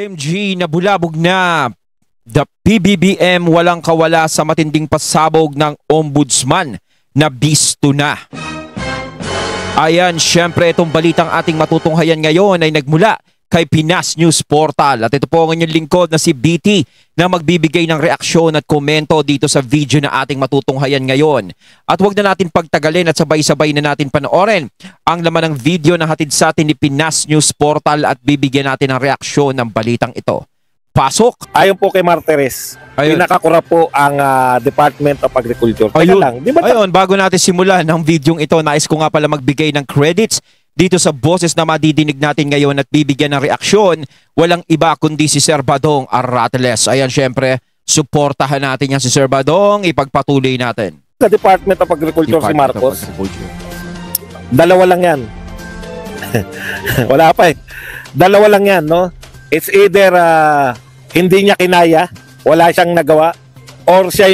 OMG, nabulabog na. The PBBM walang kawala sa matinding pasabog ng ombudsman na bisto na. Ayan, syempre itong balitang ating matutunghayan ngayon ay nagmula kay Pinas News Portal. At ito po ang inyong lingkod na si BT na magbibigay ng reaksyon at komento dito sa video na ating matutunghayan ngayon. At huwag na natin pagtagalin at sabay-sabay na natin panoorin ang laman ng video na hatid sa atin ni Pinas News Portal at bibigyan natin ng reaksyon ng balitang ito. Pasok! Ayon po kay Martires, pinakakurap po ang Department of Agriculture. Ayun, lang, di ba ayun, bago natin simulan ng videong ito, nais ko nga pala magbigay ng credits dito sa boses na madidinig natin ngayon at bibigyan ng reaksyon. Walang iba kundi si Sir Badong Arratiles. Ayan, syempre, suportahan natin yan si Sir Badong, ipagpatuloy natin. Sa Department of Agriculture si Marcos, dalawa lang yan. Wala pa eh. Dalawa lang yan, no? It's either hindi niya kinaya, wala siyang nagawa, or siya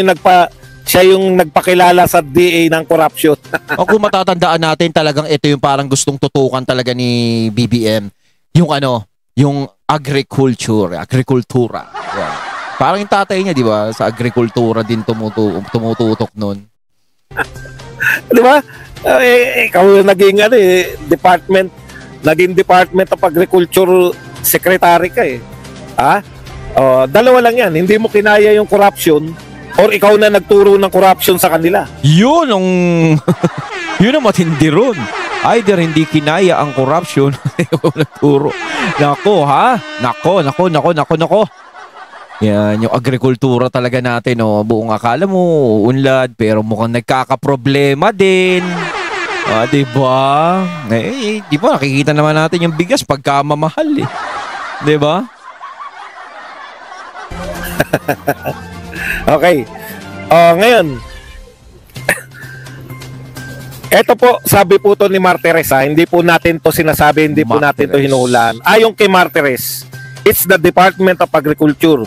yung nagpakilala sa DA ng corruption. O kung matatandaan natin, talagang ito yung parang gustong tutukan talaga ni BBM. Yung yung agrikultura. Yeah. Parang yung tatay niya, di ba? Sa agrikultura din tumututok nun. Di ba? Ikaw yung naging Department of Agriculture Secretary ka eh. Dalawa lang yan. Hindi mo kinaya yung corruption or ikaw na nagturo ng corruption sa kanila. Yun ang matindi ron. Either hindi kinaya ang corruption ikaw nagturo. Nako ha? Nako. Yan, yung agrikultura talaga natin. Buong akala mo unlad pero mukhang nagkakaproblema din. Diba? Diba nakikita naman natin yung bigas pagka mamahal eh. Diba? Okay. Ngayon, eto po, sabi po to ni Martires, hindi po natin to sinasabi, hindi po natin to hinuhulaan. Ayon kay Martires, it's the Department of Agriculture,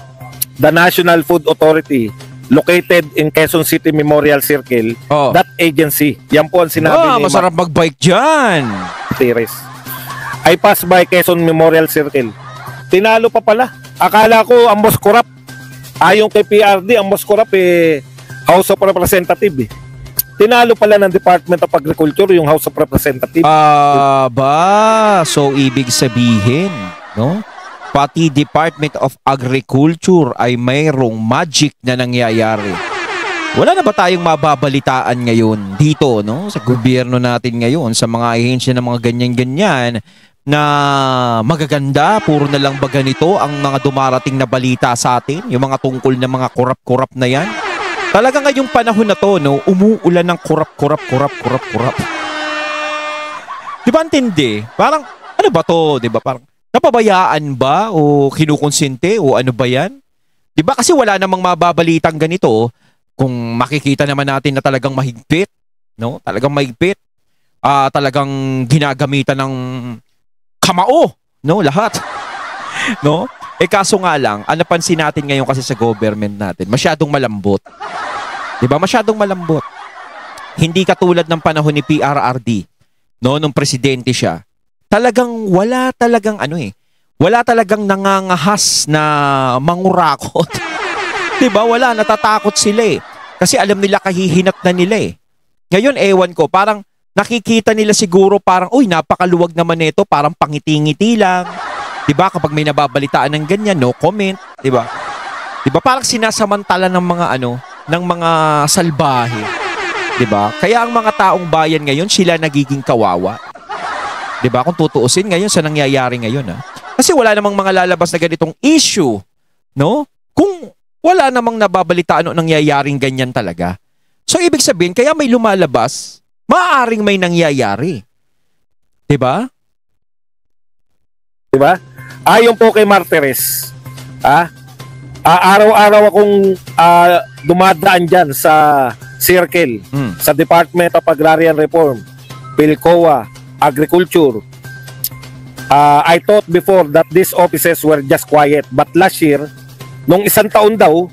the National Food Authority, located in Quezon City Memorial Circle, that agency. Yan po ang sinabi ni masarap magbike dyan. Martires. I pass by Quezon Memorial Circle. Tinalo pa pala. Akala ko ang most corrupt. Ayon kay PRD, ang most corrupt House of Representative. Tinalo pala ng Department of Agriculture yung House of Representative. So ibig sabihin, no? Pati Department of Agriculture ay mayroong magic na nangyayari. Wala na ba tayong mababalitaan ngayon dito, no? Sa gobyerno natin ngayon, sa mga ahensya ng mga ganyan-ganyan na magaganda, puro na lang ba ganito ang mga dumarating na balita sa atin, yung mga tungkol na mga korap-korap na yan. Talaga ngayong panahon na to, no, umuulan ng korap. Di ba antindi? Parang, ano ba to? Di ba? Parang, napabayaan ba? O kinukonsente? O ano ba yan? Di ba? Kasi wala namang mababalitang ganito kung makikita naman natin na talagang mahigpit, no? Talagang mahigpit. Talagang ginagamitan ng kamao, no, lahat. No? Kaso nga lang, napansin natin ngayon kasi sa government natin, masyadong malambot. 'Di ba? Masyadong malambot. Hindi katulad ng panahon ni PRRD, no, nung presidente siya. Talagang wala talagang wala talagang nangangahas na mangurakot. 'Di ba? Wala, natatakot sila eh. Kasi alam nila kahihinat na nila eh. Ngayon ewan ko, parang nakikita nila siguro parang, uy, napakaluwag naman nito, parang pangiti-ngiti lang. 'Di ba? Kapag may nababalitaan ng ganyan, no comment, 'di ba? 'Di ba? Parang sinasamantala ng mga ng mga salbahe. 'Di ba? Kaya ang mga taong bayan ngayon, sila nagiging kawawa. 'Di ba? Kung tutuusin ngayon sa nangyayari ngayon, Kasi wala namang mga lalabas na ganitong issue, no? Kung wala namang nababalitaan o nangyayaring ganyan talaga. So ibig sabihin, kaya may lumalabas, maaaring may nangyayari. 'Di ba? 'Di ba? Ayon po kay Martires, araw-araw akong dumadaan diyan sa circle, sa Department of Agrarian Reform, PhilCOA, Agriculture. I thought before that these offices were just quiet, but last year, nung isang taon daw,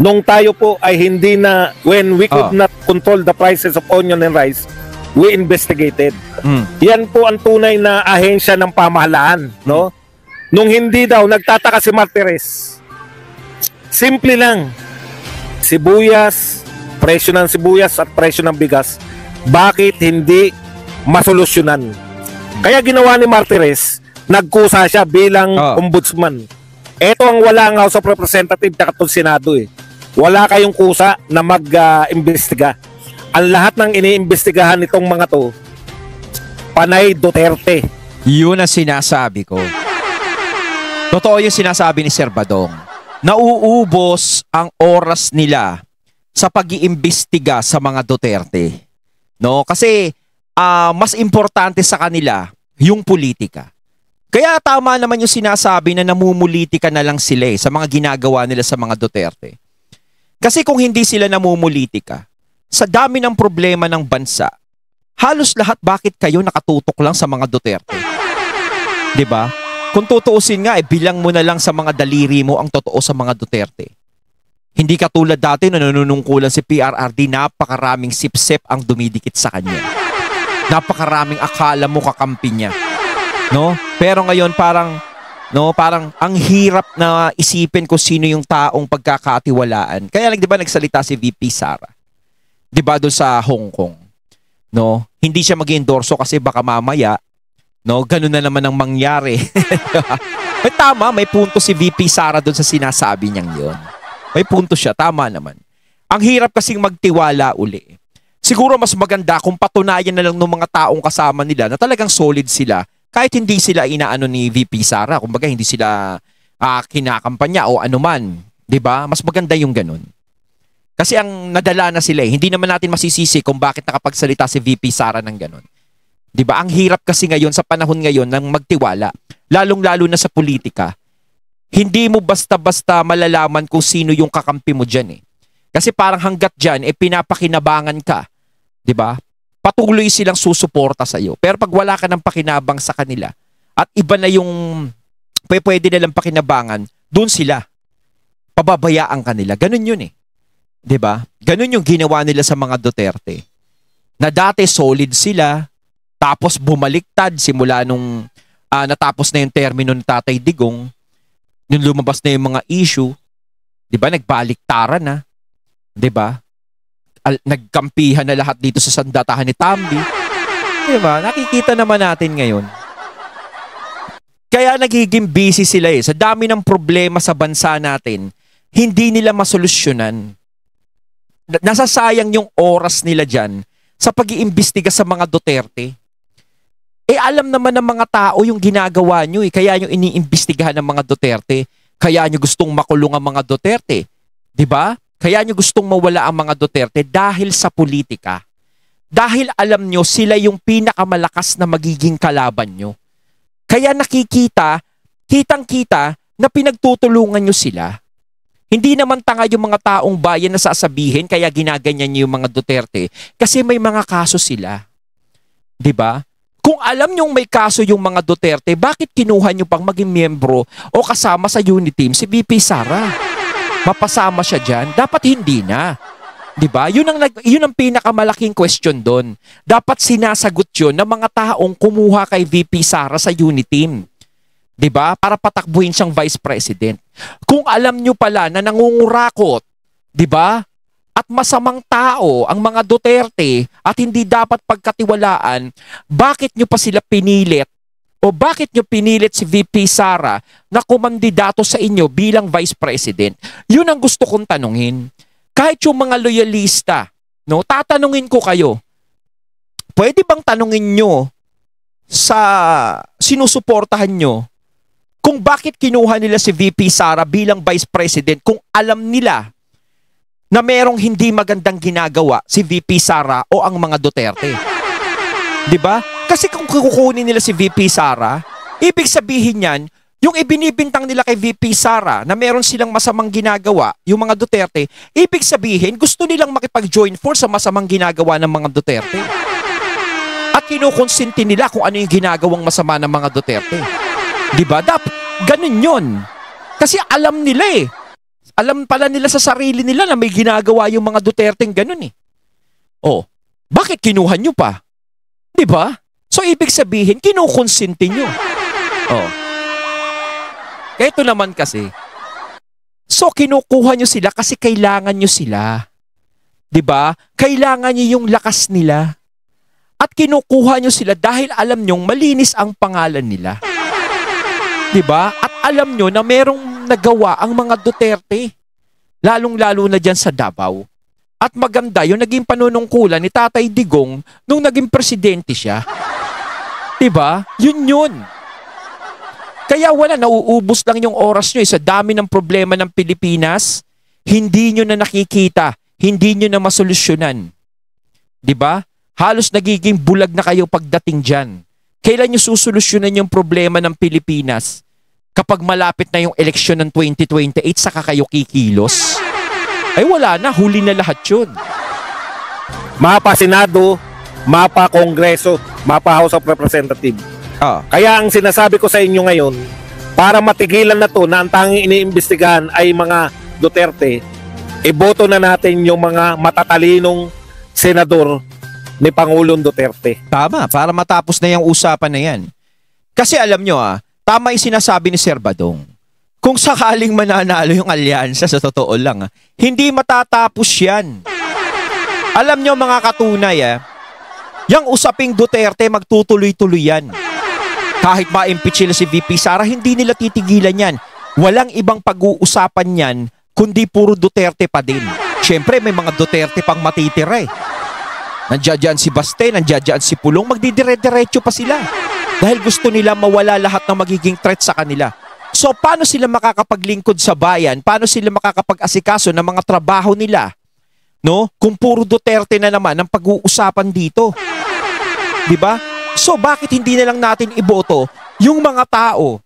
nung tayo po ay hindi na, when we could not control the prices of onion and rice, we investigated. Yan po ang tunay na ahensya ng pamahalaan, no? Nung hindi daw, nagtataka si Martires. Simple lang. Sibuyas, presyo ng sibuyas at presyo ng bigas, bakit hindi masolusyonan? Kaya ginawa ni Martires, nagkusa siya bilang ombudsman. Ito ang wala ang House of Representatives at Senado eh. Wala kayong kusa na mag-imbestiga. Ang lahat ng iniimbestigahan nitong mga to, panay Duterte. Yun ang sinasabi ko. Totoo yung sinasabi ni Sir Badong. Nauubos ang oras nila sa pag-iimbestiga sa mga Duterte. No? Kasi mas importante sa kanila yung politika. Kaya tama naman yung sinasabi na namumulitika na lang sila sa mga ginagawa nila sa mga Duterte. Kasi kung hindi sila namumulitika, sa dami ng problema ng bansa, halos lahat bakit kayo nakatutok lang sa mga Duterte? 'Di ba? Kung tutuusin nga, bilang mo na lang sa mga daliri mo ang totoo sa mga Duterte. Hindi katulad dati na nanunungkulan si PRRD, napakaraming sipsep ang dumidikit sa kanya. Napakaraming akala mo kakampi niya. No? Pero ngayon parang ang hirap na isipin kung sino yung taong pagkakatiwalaan. Kaya 'di ba nagsalita si VP Sara? 'Di ba doon sa Hong Kong? No? Hindi siya mag-endorso kasi baka mamaya ganun na naman ang mangyari. May tama, may punto si VP Sara doon sa sinasabi niyang 'yon. May punto siya, tama naman. Ang hirap kasing magtiwala uli. Siguro mas maganda kung patunayan na lang ng mga taong kasama nila na talagang solid sila. Kahit hindi sila inaano ni VP Sara, kumbaga hindi sila kinakampanya o anuman, 'di ba? Mas maganda yung ganun. Kasi ang nadala na sila hindi naman natin masisisi kung bakit nakapagsalita si VP Sara ng ganun. 'Di ba? Ang hirap kasi ngayon sa panahon ngayon ng magtiwala, lalong-lalo na sa politika. Hindi mo basta-basta malalaman kung sino yung kakampi mo diyan eh. Kasi parang hangga't diyan pinapakinabangan ka, 'di ba? Patuloy silang susuporta sa iyo. Pero pag wala ka ng pakinabang sa kanila at iba na yung pwede nilang pakinabangan, doon sila. Pababayaan kanila. Ganun yun eh. 'Di ba? Ganun yung ginawa nila sa mga Duterte. Na dati solid sila, tapos bumaliktad simula nung natapos na yung termino ng Tatay Digong, yung lumabas na yung mga issue, 'di ba? Nagbaliktaran na. 'Di ba? Nagkampihan na lahat dito sa sandatahan ni Tambi. Diba? Nakikita naman natin ngayon. Kaya nagiging busy sila Sa dami ng problema sa bansa natin, hindi nila masolusyonan. Nasasayang yung oras nila dyan sa pag-iimbestiga sa mga Duterte. Alam naman ng mga tao yung ginagawa nyo Kaya nyo iniimbestigahan ng mga Duterte. Kaya nyo gustong makulong ang mga Duterte. Diba? Kaya nyo gustong mawala ang mga Duterte dahil sa politika. Dahil alam nyo sila yung pinakamalakas na magiging kalaban nyo. Kaya kitang-kita na pinagtutulungan nyo sila. Hindi naman tanga yung mga taong bayan na sasabihin kaya ginaganyan nyo yung mga Duterte kasi may mga kaso sila. 'Di ba? Kung alam nyong may kaso yung mga Duterte, bakit kinuha nyo pang maging miyembro o kasama sa unity team si VP Sara? Mapasama siya dyan, dapat hindi na. 'Di ba? Yun ang pinakamalaking question doon. Dapat sinasagot 'yon ng mga taong kumuha kay VP Sara sa unity team. 'Di ba? Para patakbuhin siyang vice president. Kung alam nyo pala na nangungurakot, 'di ba? At masamang tao ang mga Duterte at hindi dapat pagkatiwalaan, bakit nyo pa sila pinilit? O bakit nyo pinilit si VP Sara na kumandidato sa inyo bilang Vice President? Yun ang gusto kong tanungin. Kahit yung mga loyalista, tatanungin ko kayo, pwede bang tanungin nyo sa sinusuportahan nyo kung bakit kinuha nila si VP Sara bilang Vice President kung alam nila na merong hindi magandang ginagawa si VP Sara o ang mga Duterte? 'Di ba? Kasi kung kukunin nila si VP Sara, ibig sabihin yan, yung ibinibintang nila kay VP Sara na meron silang masamang ginagawa, yung mga Duterte, ibig sabihin gusto nilang makipag-join force sa masamang ginagawa ng mga Duterte. At kinukonsinti nila kung ano yung ginagawang masama ng mga Duterte. 'Di ba? Dapat ganun yun. Kasi alam nila Alam pala nila sa sarili nila na may ginagawa yung mga Duterte ganun Oh, bakit kinuha nyo pa? 'Di ba? So ibig sabihin kinukonsinti nyo. Ito naman kasi, so kinukuha nyo sila kasi kailangan nyo sila. 'Di ba? Kailangan nyo yung lakas nila. At kinukuha nyo sila dahil alam nyong malinis ang pangalan nila. 'Di ba? At alam nyo na merong nagawa ang mga Duterte. Lalong-lalo na dyan sa Davao. At maganda yung naging panunungkulan ni Tatay Digong nung naging presidente siya. 'Di ba? Yun. Kaya wala, nauubos lang yung oras nyo sa dami ng problema ng Pilipinas. Hindi nyo na nakikita, hindi nyo na masolusyonan. 'Di ba? Halos nagiging bulag na kayo pagdating dyan. Kailan nyo susolusyonan yung problema ng Pilipinas? Kapag malapit na yung eleksyon ng 2028, saka kayo kikilos? Ay wala na, huli na lahat yun. Mapa Senado, mapa Kongreso, mapa House of Representatives. Kaya ang sinasabi ko sa inyo ngayon, para matigilan na to na ang tanging iniimbestigahan ay mga Duterte, iboto na natin yung mga matatalinong senador ni Pangulong Duterte. Tama, para matapos na yung usapan na yan. Kasi alam nyo tama yung sinasabi ni Sir Badong. Kung sakaling mananalo yung alyansa, sa totoo lang, hindi matatapos yan. Alam nyo mga katunay, yung usaping Duterte magtutuloy-tuloy yan. Kahit ma-impeach sila si VP Sara, hindi nila titigilan yan. Walang ibang pag-uusapan yan, kundi puro Duterte pa din. Siyempre, may mga Duterte pang matitira Nandiyan si Baste, nandiyan si Pulong, magdidire-diretso pa sila. Dahil gusto nila mawala lahat ng magiging threat sa kanila. So, paano sila makakapaglingkod sa bayan? Paano sila makakapag-asikaso ng mga trabaho nila? No? Kung puro Duterte na naman ang pag-uusapan dito. 'Di ba? So, bakit hindi na lang natin iboto yung mga tao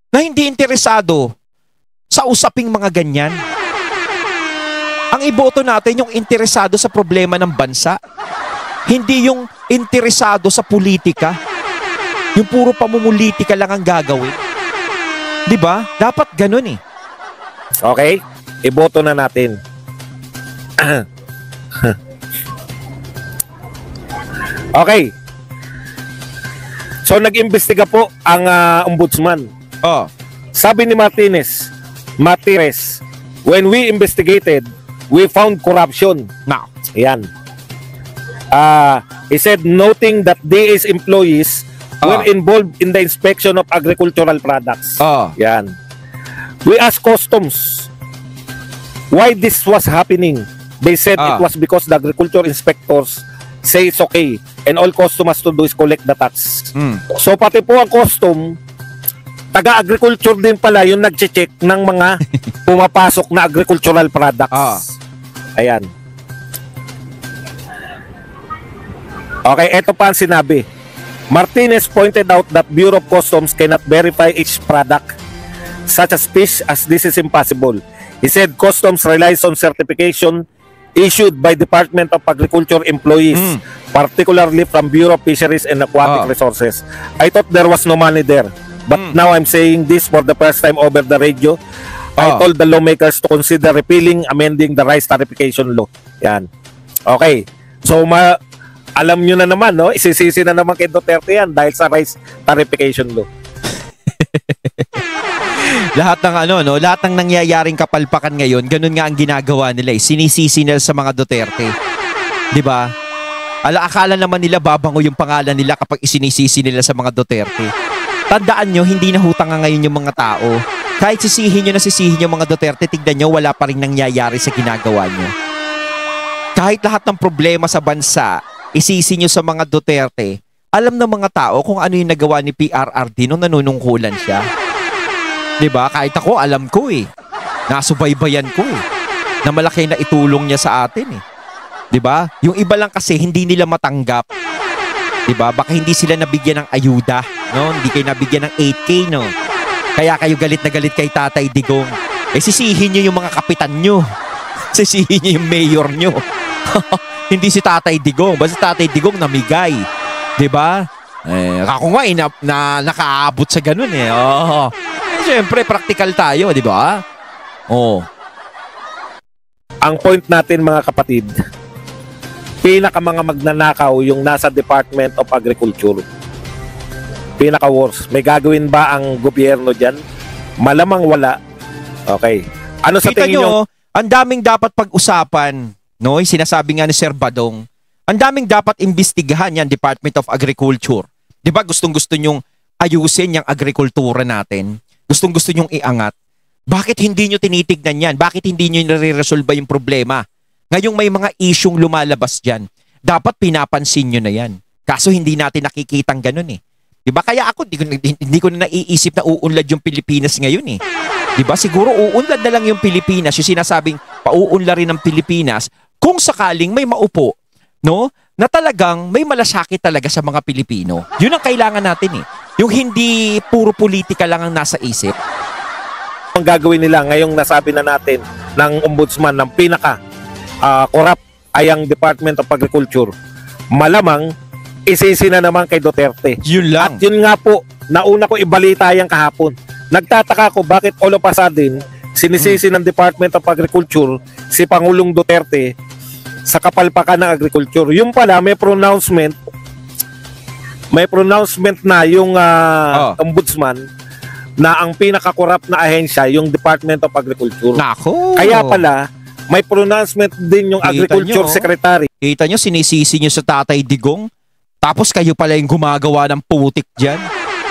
na hindi interesado sa usaping mga ganyan? Ang iboto natin yung interesado sa problema ng bansa. Hindi yung interesado sa politika. Yung puro pamumulitika lang ang gagawin. 'Di ba? Dapat ganun Okay? Iboto na natin. Okay. So nag-imbestiga po ang ombudsman. Sabi ni Martires, when we investigated, we found corruption. Now, yan. He said, noting that DA's employees were involved in the inspection of agricultural products. Yan. We asked customs why this was happening. They said it was because the agriculture inspectors say it's okay and all customers to do is collect the tax. So pati po ang custom, taga-agriculture din pala yung nag-check ng mga pumapasok na agricultural products. Ayan. Okay, eto pa ang sinabi. Martinez pointed out that Bureau of Customs cannot verify each product, such as fish, as this is impossible. He said Customs relies on certification issued by Department of Agriculture employees, particularly from Bureau of Fisheries and Aquatic Resources. I thought there was no money there, but now I'm saying this for the first time over the radio. I told the lawmakers to consider repealing, amending the rice tarification law. Yan. Okay. So, alam nyo na naman, no? Isisisi na naman kay Duterte yan dahil sa rice tarification law. Lahat ng lahat ng nangyayaring kapalpakan ngayon, ganun nga ang ginagawa nila. Sinisisi nila sa mga Duterte. 'Di ba? Akala naman nila babango yung pangalan nila kapag isinisisi nila sa mga Duterte. Tandaan nyo, hindi na hutang nga ngayon yung mga tao. Kahit sisihin nyo na sisihin yung mga Duterte, tignan nyo, wala pa rin nangyayari sa ginagawa nyo. Kahit lahat ng problema sa bansa, isisi nyo sa mga Duterte, alam ng mga tao kung ano yung nagawa ni PRRD nung nanunungkulan siya. 'Di ba? Kahit ako, alam ko nasubaybayan ko na malaki na itulong niya sa atin 'Di ba? Yung iba lang kasi hindi nila matanggap. 'Di ba? Baka hindi sila nabigyan ng ayuda, no? Hindi kayo nabigyan ng 8K, no? Kaya kayo galit na galit kay Tatay Digong. Sisihin niyo yung mga kapitan niyo. Sisihin niyo yung mayor niyo. Hindi si Tatay Digong, basta Tatay Digong namigay. 'Di ba? Ako nga na nakaabot sa ganun Siyempre, practical tayo, 'di ba? Ang point natin mga kapatid, mga magnanakaw yung nasa Department of Agriculture. Pinaka-worst. May gagawin ba ang gobyerno dyan? Malamang wala. Okay. Ano sa Kita tingin nyo? nyo, ang daming dapat pag-usapan, no? Yung sinasabi nga ni Sir Badong, ang daming dapat imbestigahan yan, Department of Agriculture. Di ba gustong-gusto nyong ayusin yung agrikultura natin? Gustong-gusto nyong iangat? Bakit hindi nyo tinitignan yan? Bakit hindi nyo nare-resolve yung problema? Ngayong may mga isyong lumalabas dyan, dapat pinapansin nyo na yan. Kaso hindi natin nakikitang ganun eh. Diba? Kaya ako, hindi ko na naiisip na uunlad yung Pilipinas ngayon eh. Diba? Siguro uunlad na lang yung Pilipinas, yung sinasabing pauunlad rin ng Pilipinas, kung sakaling may maupo, no? Na talagang may malasakit talaga sa mga Pilipino. Yun ang kailangan natin eh. Yung hindi puro politika lang ang nasa isip. Ang gagawin nila ngayong nasabi na natin ng ombudsman ng pinaka corrupt ay ang Department of Agriculture, malamang isisi na naman kay Duterte. Yun lang. At yun nga po, nauna ko ibalita yan kahapon. Nagtataka ko bakit all of a sudden sinisisi ng Department of Agriculture si Pangulong Duterte sa kapalpakan ng agriculture. Yung pala may pronouncement na yung ombudsman na ang pinaka-corrupt na ahensya yung Department of Agriculture. Nako. Kaya pala may pronouncement din yung Kita Agriculture nyo, Secretary. Kita nyo, sinisisi nyo sa Tatay Digong, tapos kayo pala yung gumagawa ng putik dyan.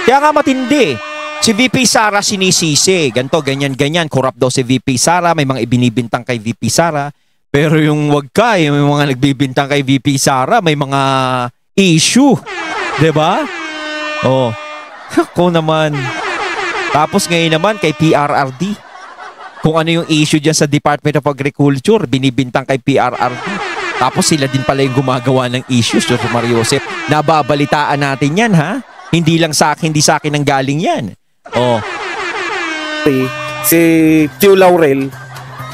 Kaya nga matindi. Si VP Sara sinisisi. Ganto, ganyan, corrupt daw si VP Sara. May mga ibinibintang kay VP Sara. Pero yung wag ka, yung mga nagbibintang kay VP Sara, may mga issue. 'Di ba? Oh. Ako naman. Tapos ngayon naman kay PRRD. Kung ano yung issue diyan sa Department of Agriculture, binibintang kay PRRD. Tapos sila din pala yung gumagawa ng issues, Dr. Mario Joseph. Nababalitaan natin 'yan, ha? Hindi sa akin ang galing 'yan. Oh. Si Tio Laurel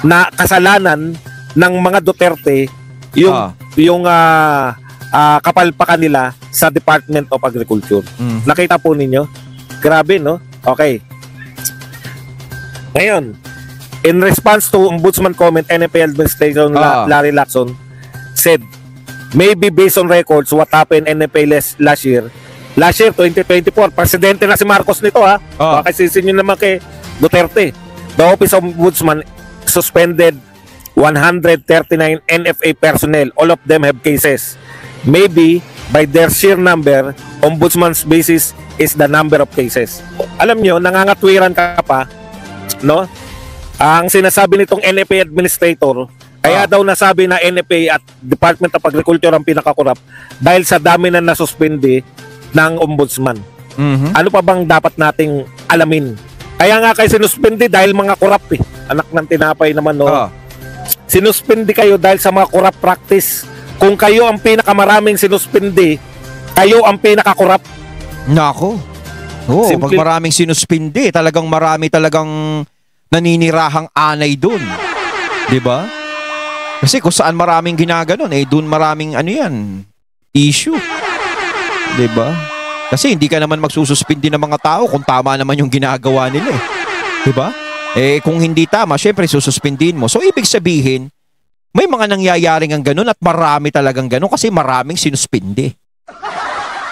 na kasalanan ng mga Duterte yung kapalpakan nila sa Department of Agriculture. Nakita po ninyo? Grabe, no? Okay. Ngayon, in response to Ombudsman comment, NFA Administration Larry Lacson said, maybe based on records what happened NFA last year, 2024, presidente na si Marcos nito, ha? Baka sisin nyo naman kay Duterte. The Office of Ombudsman suspended 139 NFA personnel. All of them have cases. Maybe by their sheer number, Ombudsman's basis is the number of cases. Alam nyo, nangangatwiran ka pa, no? Ang sinasabi nitong NFA administrator, kaya daw nasabi na NFA at Department of Agriculture ang pinakakurap dahil sa dami na nasuspindi ng Ombudsman. Ano pa bang dapat nating alamin? Kaya nga kayo sinuspindi dahil mga kurap eh. Anak ng tinapay naman, no? Sinuspindi kayo dahil sa mga corrupt practice. Kung kayo ang pinakamaraming sinuspindi, kayo ang pinakakorrupt. Nako. Pag maraming sinuspindi, talagang marami talagang naninirahang anay dun. 'Di ba? Kasi kung saan maraming ginaganon, dun maraming issue. 'Di ba? Kasi hindi ka naman magsususpindi ng mga tao kung tama naman yung ginagawa nila eh. 'Di ba? Kung hindi tama, syempre sususpindihin mo. So, ibig sabihin, may mga nangyayaring ang ganun at marami talagang ganun kasi maraming sinuspindi.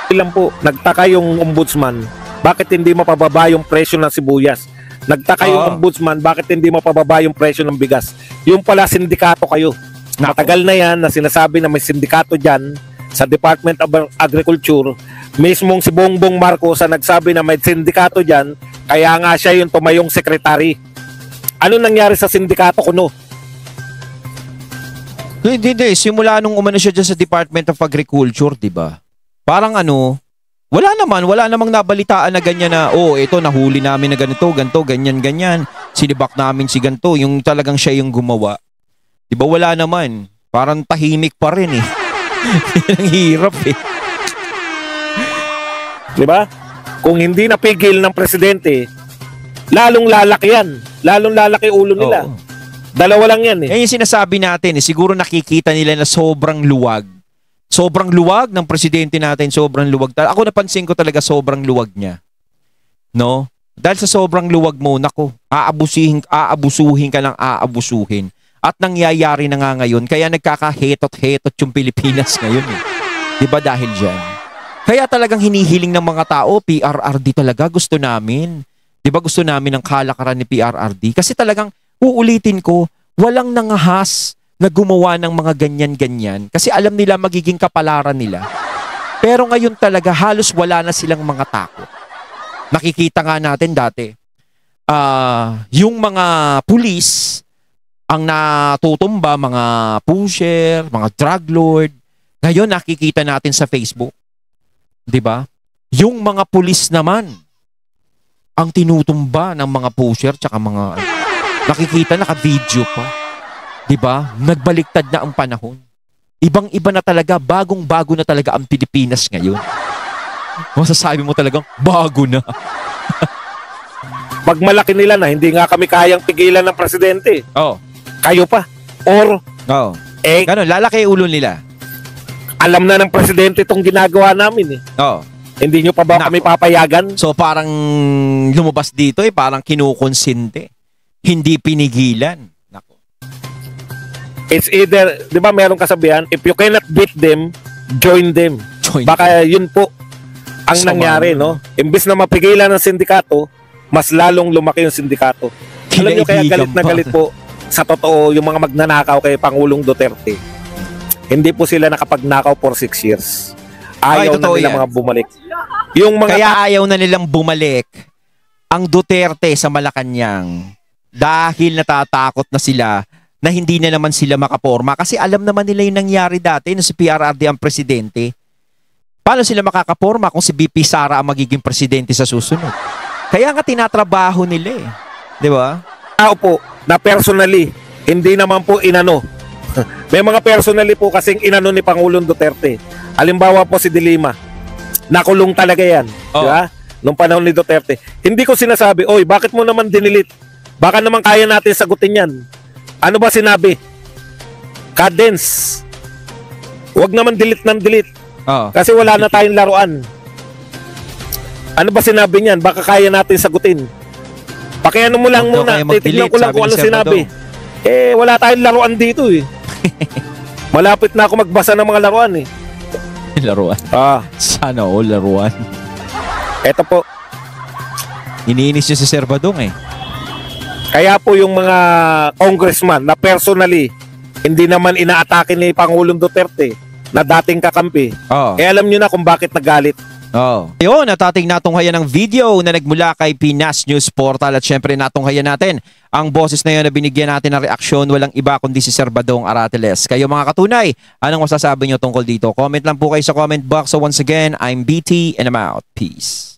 Ilan po, nagtaka yung ombudsman, bakit hindi mapababa yung presyo ng sibuyas? Nagtaka yung ombudsman, bakit hindi mapababa yung presyo ng bigas? Yung pala, sindikato kayo. Matagal na yan na sinasabi na may sindikato dyan sa Department of Agriculture. Mismong si Bongbong Marcos ang nagsabi na may sindikato dyan, kaya nga siya yung tumayong sekretary. Ano nangyari sa sindikato kuno? Hindi. Simula nung umano siya dyan sa Department of Agriculture, di ba? Parang wala namang nabalitaan na ganyan na, ito, nahuli namin na ganito, ganyan. Sinibak namin si ganito, yung talagang siya yung gumawa. Di ba? Wala naman. Parang tahimik pa rin eh. Ang hirap eh. Di ba? Kung hindi napigil ng presidente, lalong lalaki yan. Lalong lalaki ulo nila. Dalawa lang yan eh. Yan yung sinasabi natin siguro nakikita nila na sobrang luwag. Sobrang luwag ng presidente natin, sobrang luwag. Ako napansin ko talaga sobrang luwag niya. No? Dahil sa sobrang luwag mo, nako, aabusuhin ka ng aabusuhin. At nangyayari na nga ngayon, kaya nagkakahetot-hetot yung Pilipinas ngayon eh. Diba dahil dyan? Kaya talagang hinihiling ng mga tao, PRRD talaga, gusto namin. Di ba gusto namin ng kalakaran ni PRRD? Kasi talagang, uulitin ko, walang nangahas na gumawa ng mga ganyan-ganyan. Kasi alam nila magiging kapalaran nila. Pero ngayon talaga, halos wala na silang mga takot. Nakikita nga natin dati, yung mga pulis, ang natutumba, mga pusher, mga drug lord, ngayon nakikita natin sa Facebook. 'Di ba? Yung mga pulis naman ang tinutumba ng mga pusher tsaka mga nakikita naka-video pa. 'Di ba? Nagbaliktad na ang panahon. Ibang-iba na talaga, bagong-bago na talaga ang Pilipinas ngayon. Masasabi mo talagang bago na. Pag malaki nila na hindi nga kami kayang pigilan ng presidente. Oh. Kayo pa. Or Ganun, lalaki ulo nila. Alam na ng presidente itong ginagawa namin eh. Hindi nyo pa ba kami papayagan? So parang lumabas dito parang kinukonsinte. Hindi pinigilan. Nako. It's either, di ba meron kasabihan, if you cannot beat them, join them. Baka yun po ang nangyari, no? Imbis na mapigilan ng sindikato, mas lalong lumaki yung sindikato. Alam nyo kaya galit na galit po sa totoo yung mga magnanakaw kay Pangulong Duterte. Hindi po sila nakapagnakaw for 6 years. Ayaw na nilang mga bumalik. Yung mga kaya ayaw na nilang bumalik ang Duterte sa Malacanang dahil natatakot na sila na hindi na naman sila makaporma kasi alam naman nila yung nangyari dati na si PRRD ang presidente. Paano sila makakaporma kung si BP Sara ang magiging presidente sa susunod? Kaya nga tinatrabaho nila eh. Di ba? Tao po na personally, hindi naman po inano. May mga personally po kasing inano ni Pangulong Duterte. Halimbawa po si Dilima. Nakulong talaga yan. Di ba? Nung panahon ni Duterte. Hindi ko sinasabi, oy, bakit mo naman dinilit? Baka naman kaya natin sagutin yan. Ano ba sinabi? Cadence. Huwag naman delete ng delete. Kasi wala na tayong laruan. Ano ba sinabi niyan? Baka kaya natin sagutin. Pakiano mo lang muna. Titignan ko lang kung ano sinabi. Wala tayong laruan dito eh. Malapit na ako magbasa ng mga laruan eh. Laruan? Sana all laruan. Eto po. Iniinis niyo si Sir Badong eh. Kaya po yung mga congressman na personally hindi naman inaatake ni Pangulong Duterte na dating kakampi. Alam nyo na kung bakit nagalit. Ayun, at ating natunghayan ng video na nagmula kay Pinas News Portal at syempre natunghayan natin ang boses na yun na binigyan natin ng reaksyon. Walang iba kundi si Sir Badong Aratiles. Kayo mga katunay, anong masasabi nyo tungkol dito? Comment lang po kayo sa comment box. So once again, I'm BT and I'm out. Peace.